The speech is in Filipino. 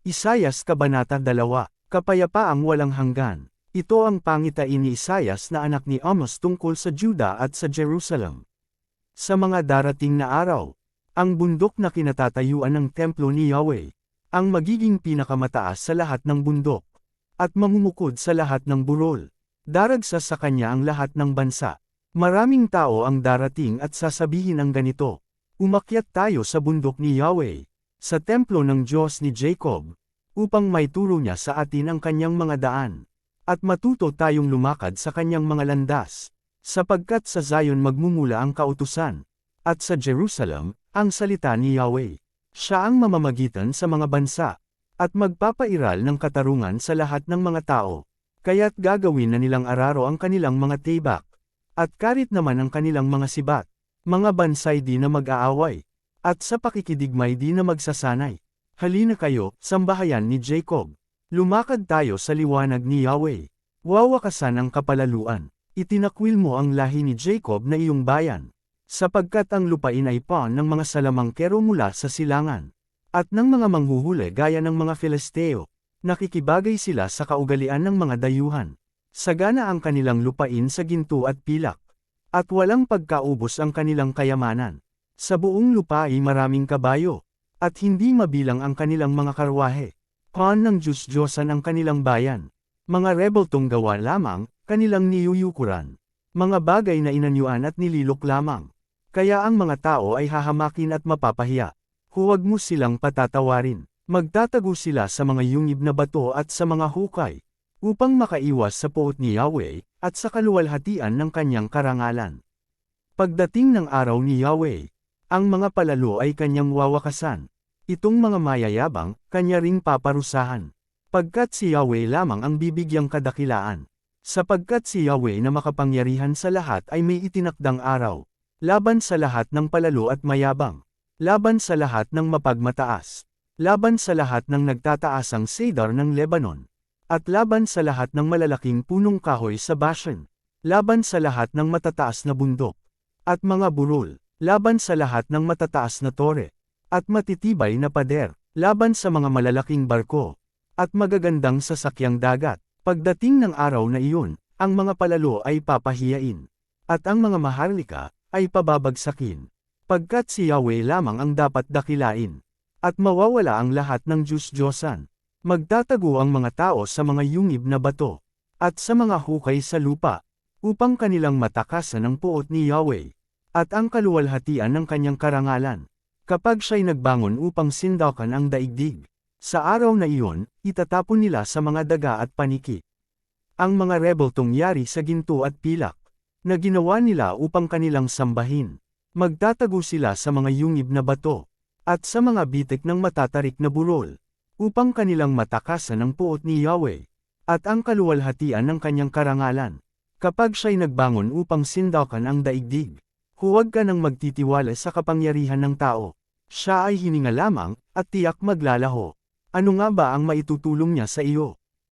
Isayas Kabanata 2, Kapayapaang walang hanggan. Ito ang pangitain ni Isayas na anak ni Amos tungkol sa Juda at sa Jerusalem. Sa mga darating na araw, ang bundok na kinatatayuan ng templo ni Yahweh, ang magiging pinakamataas sa lahat ng bundok, at mamumukod sa lahat ng burol. Daragsa sa kanya ang lahat ng bansa. Maraming tao ang darating at sasabihin ang ganito, umakyat tayo sa bundok ni Yahweh, sa templo ng Diyos ni Jacob, upang maituro niya sa atin ang kanyang mga daan, at matuto tayong lumakad sa kanyang mga landas, sapagkat sa Zion magmumula ang kautusan, at sa Jerusalem, ang salita ni Yahweh. Siya ang mamamagitan sa mga bansa, at magpapairal ng katarungan sa lahat ng mga tao, kaya't gagawin na nilang araro ang kanilang mga tibak, at karit naman ang kanilang mga sibat, mga bansay di na mag-aaway, at sa pakikidigmay di na magsasanay. Halina kayo, sambahayan ni Jacob. Lumakad tayo sa liwanag ni Yahweh. Wawakasan ang kapalaluan. Itinakwil mo ang lahi ni Jacob na iyong bayan. Sapagkat ang lupain ay paon ng mga salamangkero mula sa silangan. At ng mga manghuhuli gaya ng mga Filisteo. Nakikibagay sila sa kaugalian ng mga dayuhan. Sagana ang kanilang lupain sa ginto at pilak. At walang pagkaubos ang kanilang kayamanan. Sa buong lupa ay maraming kabayo, at hindi mabilang ang kanilang mga karwahe. Paon ng Diyos-Diyosan ang kanilang bayan. Mga rebeltong gawa lamang, kanilang niyuyukuran. Mga bagay na inanyuan at nililok lamang. Kaya ang mga tao ay hahamakin at mapapahiya. Huwag mo silang patatawarin. Magtatago sila sa mga yungib na bato at sa mga hukay, upang makaiwas sa puot ni Yahweh, at sa kaluwalhatian ng kanyang karangalan. Pagdating ng araw ni Yahweh, ang mga palalo ay kanyang wawakasan. Itong mga mayayabang, kanya ring paparusahan. Pagkat si Yahweh lamang ang bibigyang kadakilaan. Sapagkat si Yahweh na makapangyarihan sa lahat ay may itinakdang araw. Laban sa lahat ng palalo at mayabang. Laban sa lahat ng mapagmataas. Laban sa lahat ng nagtataasang cedar ng Lebanon. At laban sa lahat ng malalaking punong kahoy sa Bashan. Laban sa lahat ng matataas na bundok. At mga burol. Laban sa lahat ng matataas na tore, at matitibay na pader, laban sa mga malalaking barko, at magagandang sasakyang dagat. Pagdating ng araw na iyon, ang mga palalo ay papahiyain, at ang mga maharlika ay pababagsakin. Pagkat si Yahweh lamang ang dapat dakilain, at mawawala ang lahat ng Diyos-Diyosan. Magtatago ang mga tao sa mga yungib na bato, at sa mga hukay sa lupa, upang kanilang matakasan ang puot ni Yahweh. At ang kaluwalhatian ng kanyang karangalan, kapag siya'y nagbangon upang sindakan ang daigdig. Sa araw na iyon, itatapon nila sa mga daga at paniki. Ang mga rebeltong yari sa ginto at pilak, na ginawa nila upang kanilang sambahin. Magtatago sila sa mga yungib na bato, at sa mga bitik ng matatarik na burol, upang kanilang matakasan ang puot ni Yahweh, at ang kaluwalhatian ng kanyang karangalan. Kapag siya'y nagbangon upang sindakan ang daigdig. Huwag ka nang magtitiwala sa kapangyarihan ng tao. Siya ay hininga lamang, at tiyak maglalaho. Ano nga ba ang maitutulong niya sa iyo?